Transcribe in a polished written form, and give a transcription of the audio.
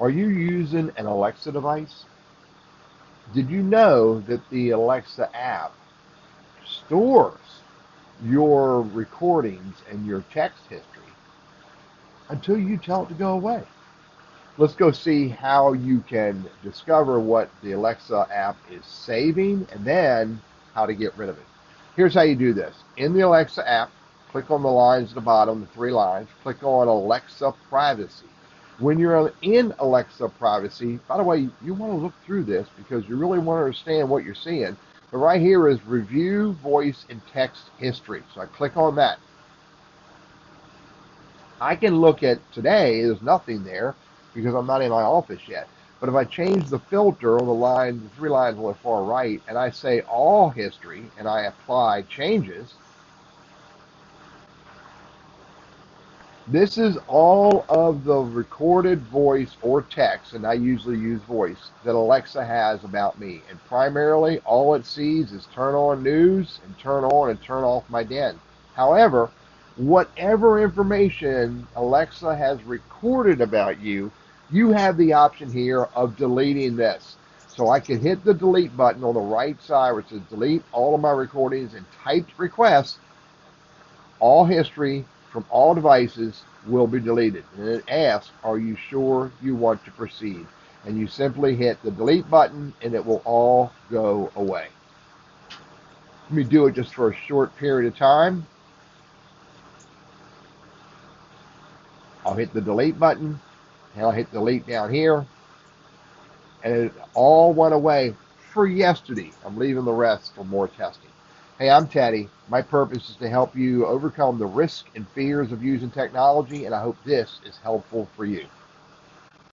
Are you using an Alexa device? Did you know that the Alexa app stores your recordings and your text history until you tell it to go away? Let's go see how you can discover what the Alexa app is saving and then how to get rid of it. Here's how you do this. In the Alexa app, click on the lines at the bottom, the three lines, click on Alexa Privacy. When you're in Alexa Privacy, by the way, you want to look through this because you really want to understand what you're seeing. But right here is Review Voice and Text History. So I click on that. I can look at today, there's nothing there because I'm not in my office yet. But if I change the filter on the line, the three lines on the far right, and I say all history and I apply changes, this is all of the recorded voice or text, and I usually use voice, that Alexa has about me. And primarily, all it sees is turn on news and turn on and turn off my den. However, whatever information Alexa has recorded about you, you have the option here of deleting this. So I can hit the delete button on the right side where it says delete all of my recordings and typed requests. All history from all devices will be deleted. And it asks, are you sure you want to proceed? And you simply hit the delete button and it will all go away. Let me do it just for a short period of time. I'll hit the delete button and I'll hit delete down here. And it all went away for yesterday. I'm leaving the rest for more testing. Hey, I'm Teddy. My purpose is to help you overcome the risks and fears of using technology, and I hope this is helpful for you.